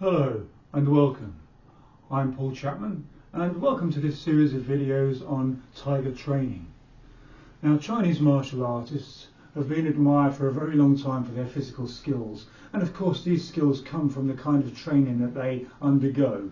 Hello and welcome. I'm Paul Chapman and welcome to this series of videos on tiger training. Now, Chinese martial artists have been admired for a very long time for their physical skills, and of course these skills come from the kind of training that they undergo.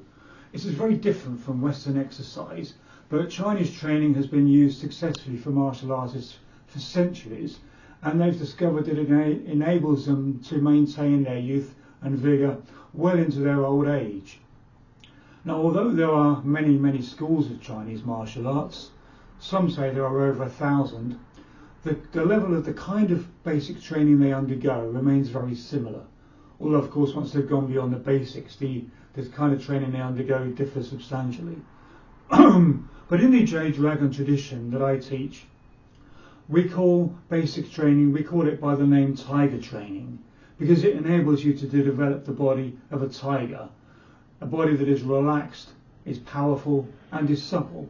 This is very different from Western exercise, but Chinese training has been used successfully for martial artists for centuries, and they've discovered that it enables them to maintain their youth and vigour well into their old age. Now, although there are many schools of Chinese martial arts, some say there are over 1,000, the level of the kind of basic training they undergo remains very similar. Although, of course, once they've gone beyond the basics, the kind of training they undergo differs substantially. But in the Jade Dragon tradition that I teach, we call basic training, we call it by the name tiger training, because it enables you to develop the body of a tiger, a body that is relaxed, is powerful and is supple.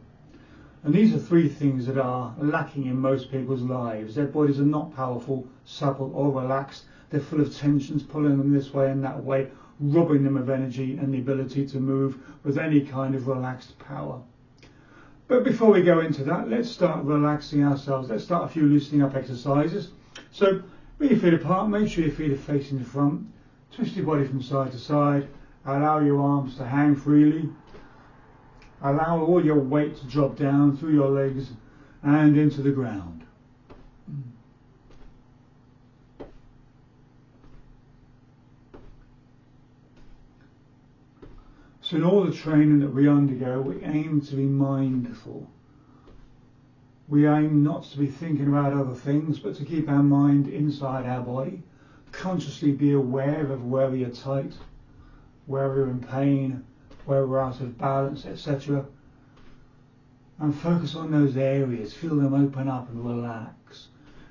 And these are three things that are lacking in most people's lives. Their bodies are not powerful, supple or relaxed. They're full of tensions, pulling them this way and that way, robbing them of energy and the ability to move with any kind of relaxed power. But before we go into that, let's start relaxing ourselves. Let's start a few loosening up exercises. So bring your feet apart, make sure your feet are facing the front, twist your body from side to side, allow your arms to hang freely, allow all your weight to drop down through your legs and into the ground. So in all the training that we undergo, we aim to be mindful. We aim not to be thinking about other things, but to keep our mind inside our body, consciously be aware of where we are tight, where we're in pain, where we're out of balance, etc. And focus on those areas, feel them open up and relax.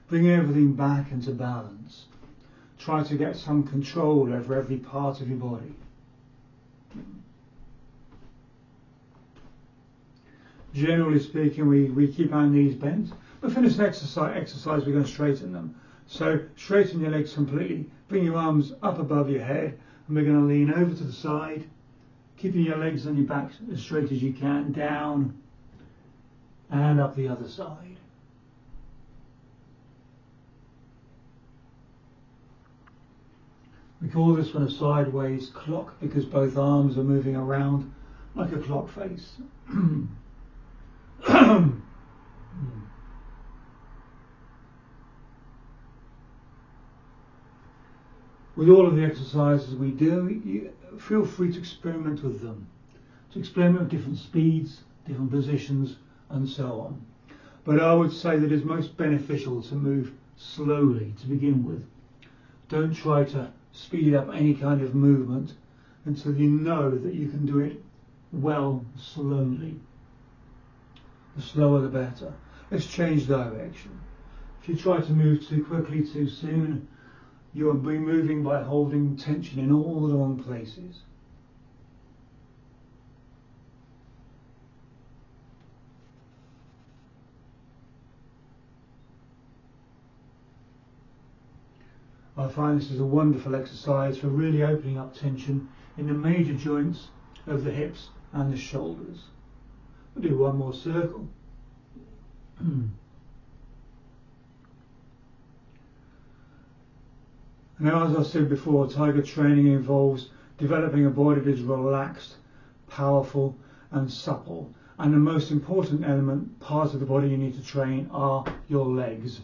Bring everything back into balance. Try to get some control over every part of your body. Generally speaking, we keep our knees bent. We'll finish an exercise, we're going to straighten them. So straighten your legs completely, bring your arms up above your head, and we're going to lean over to the side, keeping your legs on your back as straight as you can, down and up the other side. We call this one a sideways clock because both arms are moving around like a clock face. With all of the exercises we do, you feel free to experiment with them, to experiment with different speeds, different positions and so on. But I would say that it's most beneficial to move slowly to begin with. Don't try to speed up any kind of movement until you know that you can do it well slowly. The slower the better. Let's change direction. If you try to move too quickly too soon, you'll be moving by holding tension in all the wrong places. I find this is a wonderful exercise for really opening up tension in the major joints of the hips and the shoulders. We'll do one more circle. Now, as I said before, tiger training involves developing a body that is relaxed, powerful and supple. And the most important part of the body you need to train are your legs.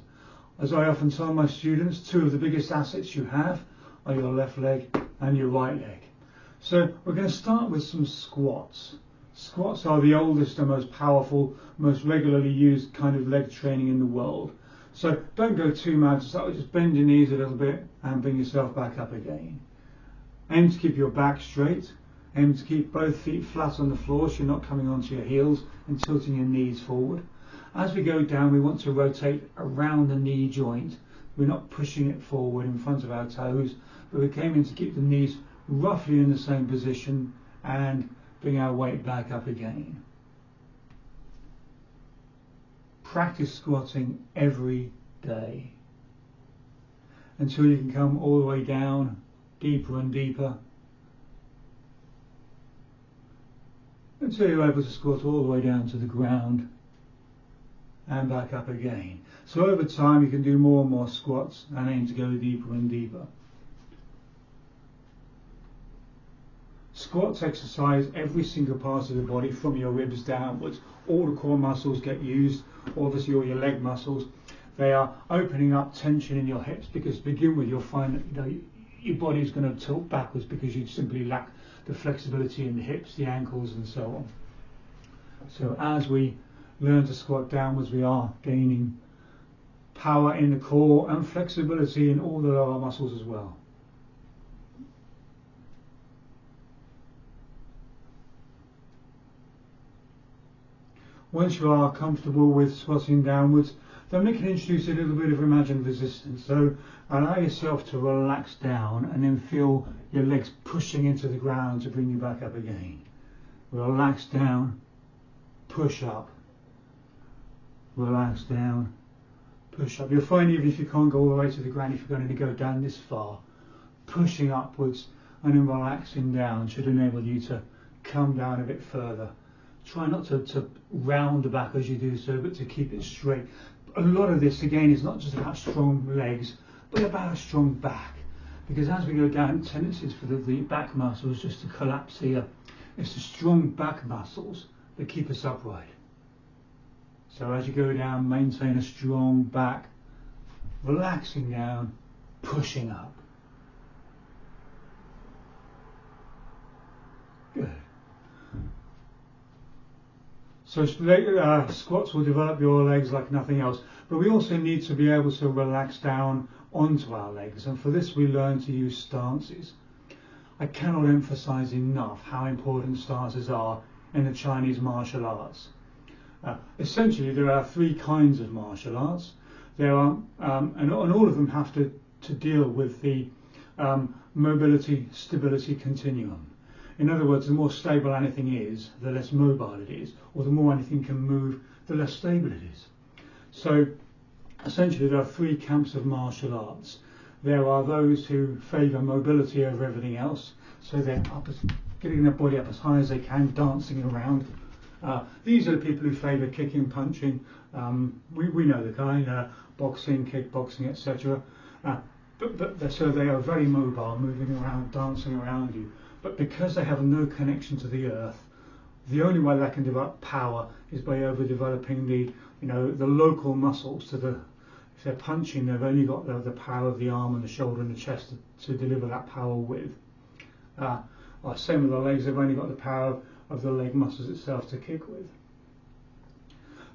As I often tell my students, two of the biggest assets you have are your left leg and your right leg. So we're going to start with some squats. Squats are the oldest and most powerful, most regularly used kind of leg training in the world. So don't go too mad to start with, just bend your knees a little bit and bring yourself back up again. Aim to keep your back straight, aim to keep both feet flat on the floor so you're not coming onto your heels and tilting your knees forward. As we go down, we want to rotate around the knee joint. We're not pushing it forward in front of our toes, but we're aiming to keep the knees roughly in the same position and bring our weight back up again. Practice squatting every day until you can come all the way down, deeper and deeper, until you're able to squat all the way down to the ground and back up again. So over time you can do more and more squats and aim to go deeper and deeper. Squats exercise every single part of the body from your ribs downwards. All the core muscles get used, obviously all your leg muscles. They are opening up tension in your hips, because to begin with you'll find that your body is going to tilt backwards because you simply lack the flexibility in the hips, the ankles and so on. So as we learn to squat downwards, we are gaining power in the core and flexibility in all the lower muscles as well. Once you are comfortable with squatting downwards, then we can introduce a little bit of imagined resistance. So allow yourself to relax down and then feel your legs pushing into the ground to bring you back up again. Relax down, push up, relax down, push up. You'll find even if you can't go all the way to the ground, if you're going to go down this far, pushing upwards and then relaxing down should enable you to come down a bit further. Try not to round back as you do so, but to keep it straight. A lot of this, again, is not just about strong legs, but about a strong back. Because as we go down, tendencies for the back muscles just to collapse here. It's the strong back muscles that keep us upright. So as you go down, maintain a strong back, relaxing down, pushing up. Good. So squats will develop your legs like nothing else, but we also need to be able to relax down onto our legs, and for this we learn to use stances. I cannot emphasize enough how important stances are in the Chinese martial arts. Essentially there are three kinds of martial arts. There are, and all of them have to deal with the mobility stability continuum. In other words, the more stable anything is, the less mobile it is, or the more anything can move, the less stable it is. So essentially there are three camps of martial arts. There are those who favour mobility over everything else, so they're getting their body up as high as they can, dancing around. These are the people who favour kicking, punching. We know the kind, boxing, kickboxing, etc. So they are very mobile, moving around, dancing around you. But because they have no connection to the earth, the only way they can develop power is by overdeveloping the local muscles. If they're punching, they've only got the power of the arm and the shoulder and the chest to deliver that power with. Same with the legs, they've only got the power of the leg muscles itself to kick with.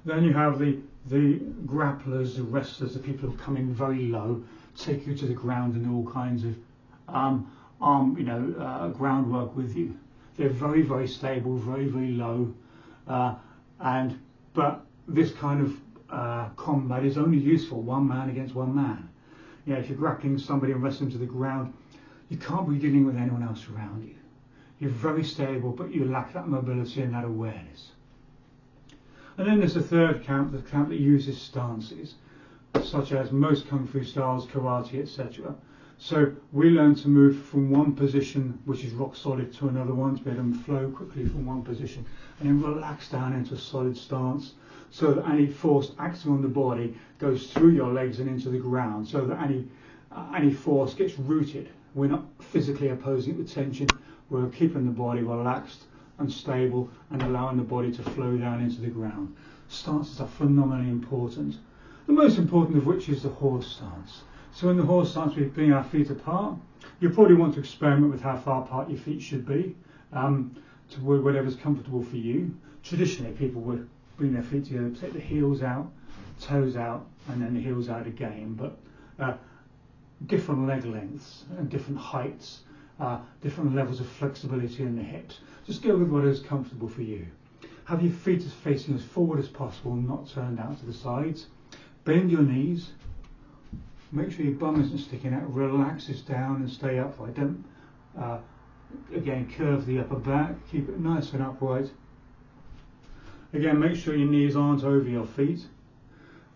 Then you have the grapplers, the wrestlers, the people who come in very low, take you to the ground and all kinds of groundwork with you. They're very, very stable, very, very low, but this kind of combat is only useful one man against one man. If you're grappling somebody and wrestling to the ground, you can't be dealing with anyone else around you. You're very stable, but you lack that mobility and that awareness. And then there's a third camp, the camp that uses stances, such as most kung fu styles, karate, etc. So we learn to move from one position, which is rock solid, to another one, to be able to flow quickly from one position, and then relax down into a solid stance, so that any force acting on the body goes through your legs and into the ground, so that any force gets rooted. We're not physically opposing it with tension, we're keeping the body relaxed and stable and allowing the body to flow down into the ground. Stances are phenomenally important, the most important of which is the horse stance. So in the horse stance, we bring our feet apart. You probably want to experiment with how far apart your feet should be, to whatever's comfortable for you. Traditionally, people would bring their feet together, take the heels out, toes out, and then the heels out again. But different leg lengths and different heights, different levels of flexibility in the hips. Just go with what is comfortable for you. Have your feet as facing as forward as possible, not turned out to the sides. Bend your knees. Make sure your bum isn't sticking out. Relax this down and stay upright. Don't, again, curve the upper back. Keep it nice and upright. Again, make sure your knees aren't over your feet.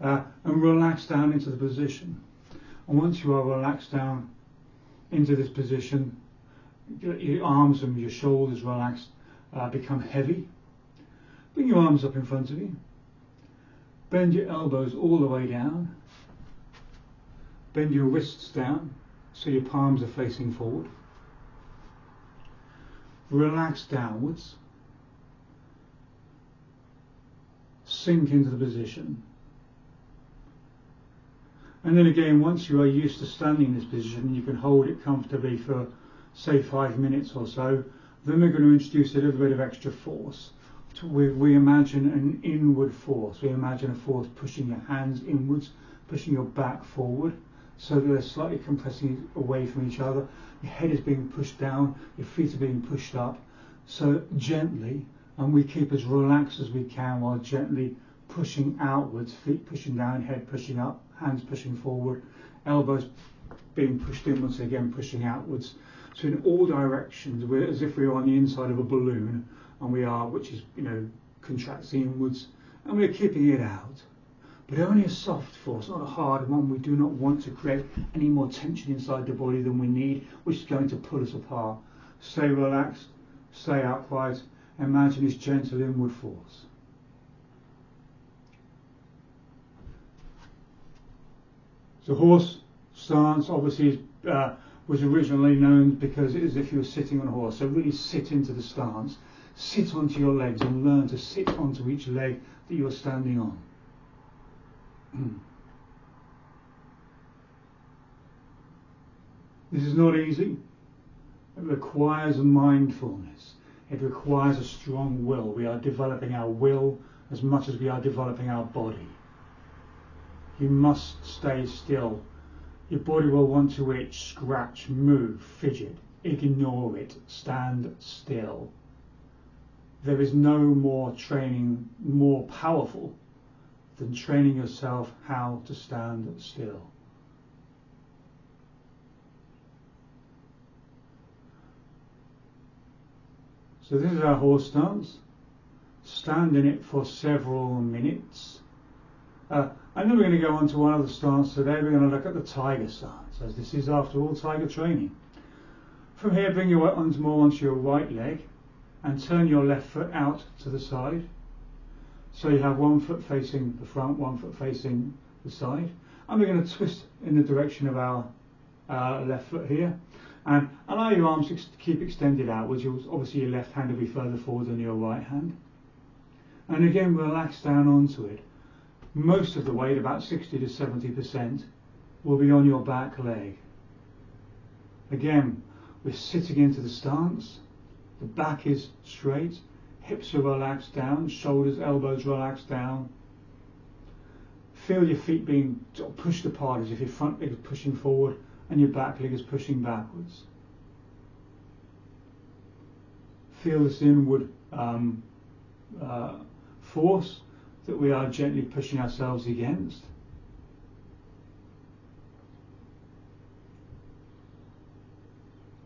And relax down into the position. And once you are relaxed down into this position, your arms and your shoulders relaxed, become heavy. Bring your arms up in front of you. Bend your elbows all the way down. Bend your wrists down so your palms are facing forward. Relax downwards. Sink into the position. And then again, once you are used to standing in this position, you can hold it comfortably for say 5 minutes or so. Then we're going to introduce a little bit of extra force. We imagine an inward force. We imagine a force pushing your hands inwards, pushing your back forward, so that they're slightly compressing away from each other. Your head is being pushed down, your feet are being pushed up. So gently, and we keep as relaxed as we can while gently pushing outwards, feet pushing down, head pushing up, hands pushing forward, elbows being pushed inwards, again pushing outwards. So in all directions, we're as if we were on the inside of a balloon, and we are, which is, contracting inwards, and we're keeping it out. But only a soft force, not a hard one. We do not want to create any more tension inside the body than we need, which is going to pull us apart. Stay relaxed, stay upright, imagine this gentle inward force. So horse stance obviously was originally known because it is as if you were sitting on a horse. So really sit into the stance, sit onto your legs and learn to sit onto each leg that you're standing on. This is not easy. It requires mindfulness. It requires a strong will. We are developing our will as much as we are developing our body. You must stay still. Your body will want to itch, scratch, move, fidget. Ignore it. Stand still. There is no more training more powerful than training yourself how to stand still. So this is our horse stance. Stand in it for several minutes. And then we're going to go on to one other stance today. We're going to look at the tiger stance, as this is after all tiger training. From here, bring your arms more onto your right leg and turn your left foot out to the side. So you have one foot facing the front, one foot facing the side. And we're going to twist in the direction of our left foot here. And allow your arms to keep extended outwards. Obviously your left hand will be further forward than your right hand. And again, relax down onto it. Most of the weight, about 60 to 70%, will be on your back leg. Again, we're sitting into the stance. The back is straight. Hips are relaxed down, shoulders, elbows relaxed down. Feel your feet being sort of pushed apart as if your front leg is pushing forward and your back leg is pushing backwards. Feel this inward force that we are gently pushing ourselves against.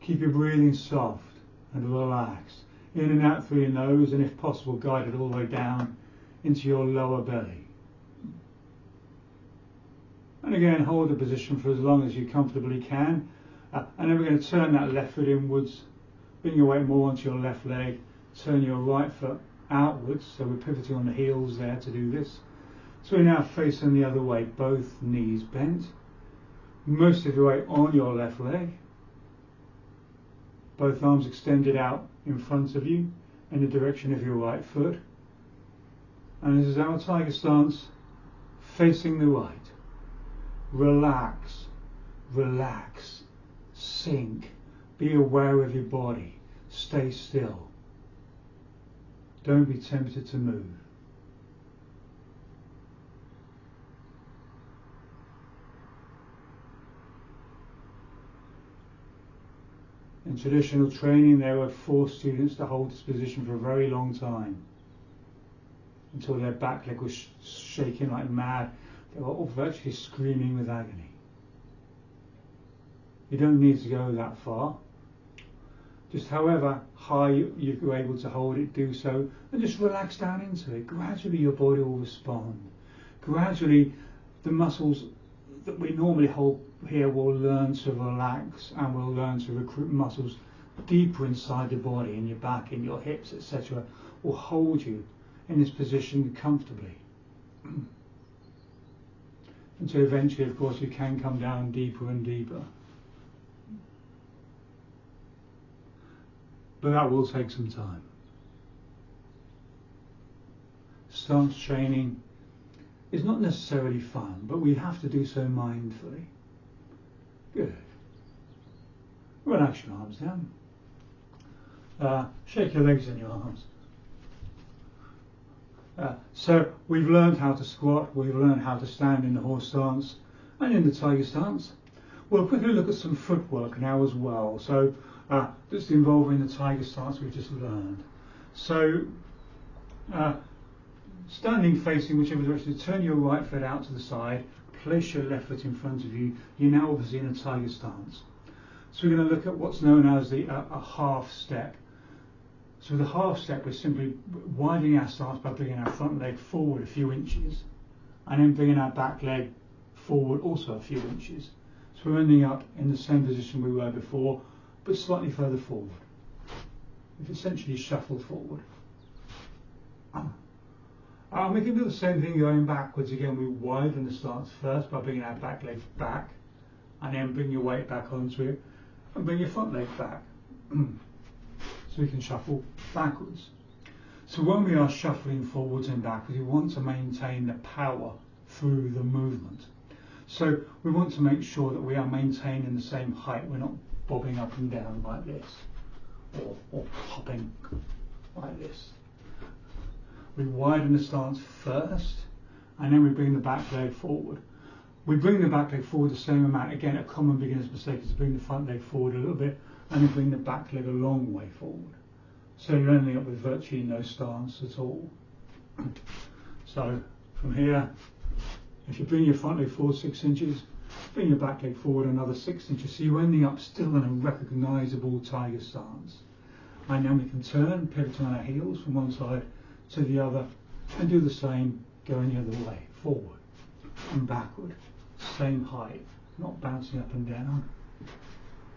Keep your breathing soft and relaxed. In and out through your nose, and if possible guide it all the way down into your lower belly. And again, hold the position for as long as you comfortably can. And then we're going to turn that left foot inwards, bring your weight more onto your left leg, turn your right foot outwards, so we're pivoting on the heels there to do this. So we're now facing the other way, both knees bent, most of your weight on your left leg, both arms extended out in front of you in the direction of your right foot. And this is our tiger stance, facing the right. Relax, relax, sink, be aware of your body, stay still. Don't be tempted to move. In traditional training, they would force students to hold this position for a very long time, until their back leg was shaking like mad. They were all virtually screaming with agony. You don't need to go that far. Just however high you're able to hold it, do so, and just relax down into it. Gradually your body will respond. Gradually the muscles that we normally hold here will learn to relax, and will learn to recruit muscles deeper inside the body, in your back, in your hips, etc. will hold you in this position comfortably. Until eventually, of course, you can come down deeper and deeper. But that will take some time. Stance training is not necessarily fun, but we have to do so mindfully. Good. Relax your arms down. Shake your legs and your arms. So we've learned how to squat, we've learned how to stand in the horse stance and in the tiger stance. We'll quickly look at some footwork now as well. So just involving the tiger stance we've just learned. So standing facing whichever direction, turn your right foot out to the side, place your left foot in front of you. You're now obviously in a tiger stance. So we're going to look at what's known as a half step. So the half step, we're simply widening our stance by bringing our front leg forward a few inches and then bringing our back leg forward also a few inches. So we're ending up in the same position we were before, but slightly further forward. We've essentially shuffled forward. We can do the same thing going backwards. Again, we widen the stance first by bringing our back leg back and then bring your weight back onto it and bring your front leg back. So we can shuffle backwards. So when we are shuffling forwards and backwards, we want to maintain the power through the movement. So we want to make sure that we are maintaining the same height. We're not bobbing up and down like this or hopping like this. We widen the stance first and then we bring the back leg forward. We bring the back leg forward the same amount. Again, a common beginner's mistake is to bring the front leg forward a little bit and then bring the back leg a long way forward. So you're ending up with virtually no stance at all. So from here, if you bring your front leg forward 6 inches, bring your back leg forward another 6 inches. So you're ending up still in a recognisable tiger stance. And then we can turn, pivot on our heels from one side to the other and do the same going the other way, forward and backward. Same height, not bouncing up and down.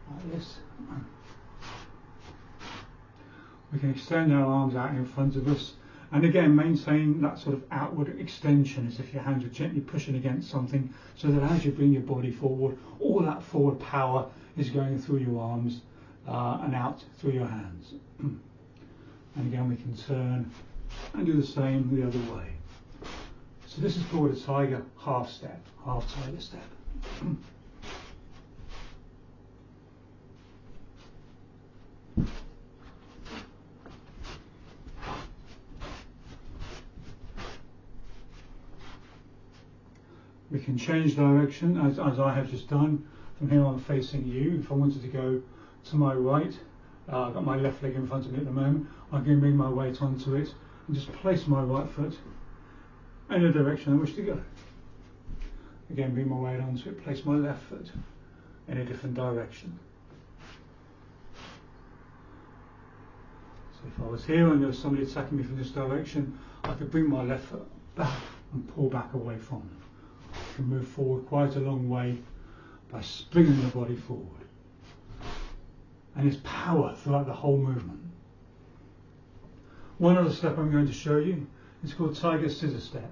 Like this. We can extend our arms out in front of us and again maintain that sort of outward extension as if your hands are gently pushing against something, so that as you bring your body forward, all that forward power is going through your arms and out through your hands. And again we can turn and do the same the other way. So this is called a tiger half step, half tiger step. We can change direction as I have just done. From here I'm facing you. If I wanted to go to my right, I've got my left leg in front of me at the moment, I can bring my weight onto it and just place my right foot in the direction I wish to go. Again, bring my weight onto it, place my left foot in a different direction. So if I was here and there was somebody attacking me from this direction, I could bring my left foot back and pull back away from them. I can move forward quite a long way by springing the body forward. And there's power throughout the whole movement. One other step I'm going to show you is called tiger scissor step.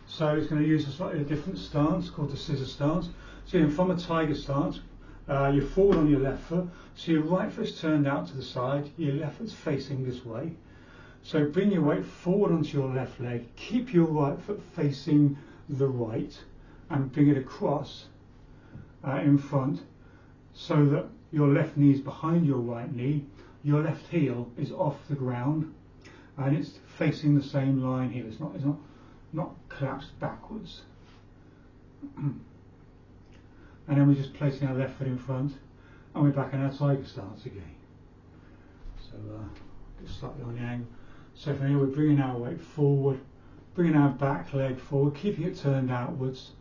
So it's going to use a slightly different stance called the scissor stance. So you're from a tiger stance, you're forward on your left foot, so your right foot's turned out to the side, your left foot's facing this way. So bring your weight forward onto your left leg, keep your right foot facing the right and bring it across in front so that your left knee is behind your right knee, your left heel is off the ground and it's facing the same line here. It's not collapsed backwards. And then we're just placing our left foot in front and we're back in our tiger stance again. So just slightly on the angle. So from here we're bringing our weight forward, bringing our back leg forward, keeping it turned outwards,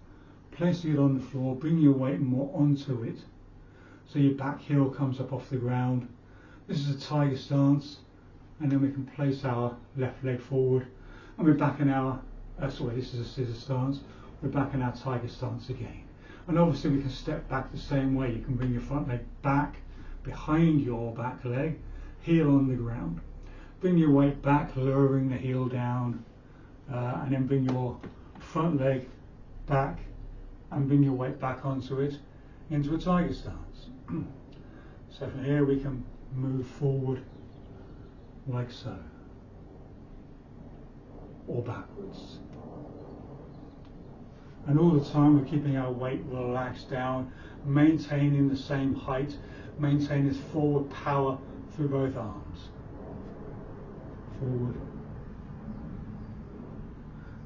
placing it on the floor, bringing your weight more onto it, so your back heel comes up off the ground. This is a tiger stance, and then we can place our left leg forward, and we're back in our, this is a scissor stance, we're back in our tiger stance again. And obviously we can step back the same way. You can bring your front leg back, behind your back leg, heel on the ground. Bring your weight back, lowering the heel down, and then bring your front leg back and bring your weight back onto it into a tiger stance. So from here we can move forward like so, or backwards. And all the time we're keeping our weight relaxed down, maintaining the same height, maintaining this forward power through both arms. Forward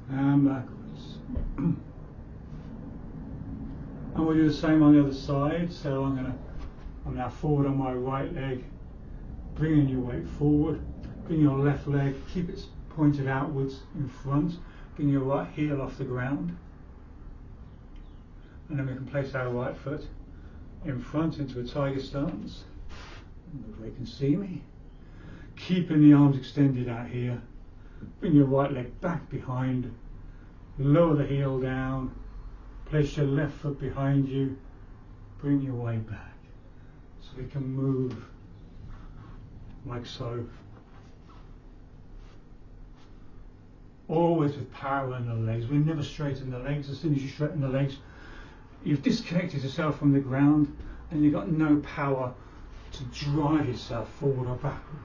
and backwards. And we'll do the same on the other side. So I'm now forward on my right leg, bringing your weight forward, bring your left leg, keep it pointed outwards in front, bring your right heel off the ground, and then we can place our right foot in front into a tiger stance. Nobody can see me. Keeping the arms extended out here, bring your right leg back behind, lower the heel down, place your left foot behind you, bring your weight back. So we can move like so. Always with power in the legs. We never straighten the legs. As soon as you straighten the legs, you've disconnected yourself from the ground and you've got no power to drive yourself forward or backward with.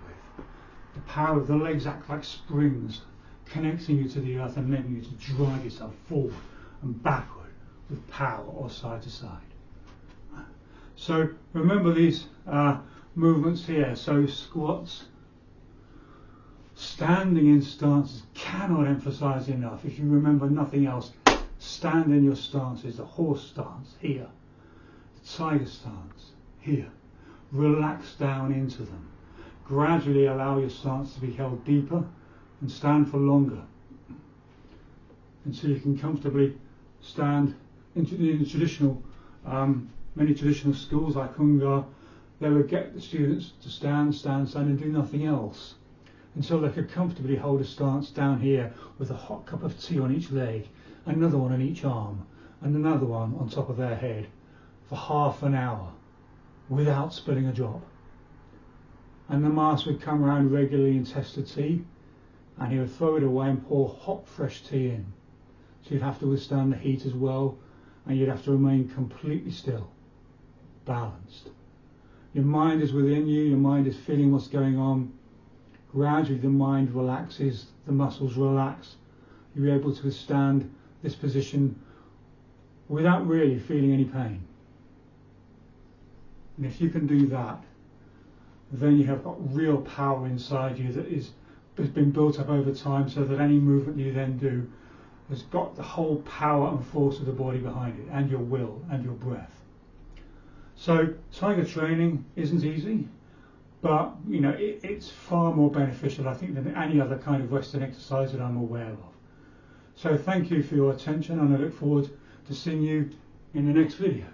The power of the legs act like springs, connecting you to the earth and letting you to drive yourself forward and backward with power or side to side. So remember these movements here. So squats, standing in stances, cannot emphasize enough. If you remember nothing else, stand in your stances. The horse stance here, the tiger stance here. Relax down into them. Gradually allow your stance to be held deeper and stand for longer until you can comfortably stand. In traditional, many traditional schools like Hungar, they would get the students to stand and do nothing else until they could comfortably hold a stance down here with a hot cup of tea on each leg, another one on each arm, and another one on top of their head for half an hour without spilling a drop. And the master would come around regularly and test the tea, and he would throw it away and pour hot fresh tea in. So you'd have to withstand the heat as well, and you'd have to remain completely still, balanced. Your mind is within you, your mind is feeling what's going on. Gradually the mind relaxes, the muscles relax. You're able to withstand this position without really feeling any pain. And if you can do that, then you have got real power inside you that has been built up over time, so that any movement you then do has got the whole power and force of the body behind it, and your will and your breath. So tiger training isn't easy, but it's far more beneficial, I think, than any other kind of Western exercise that I'm aware of. So thank you for your attention, and I look forward to seeing you in the next video.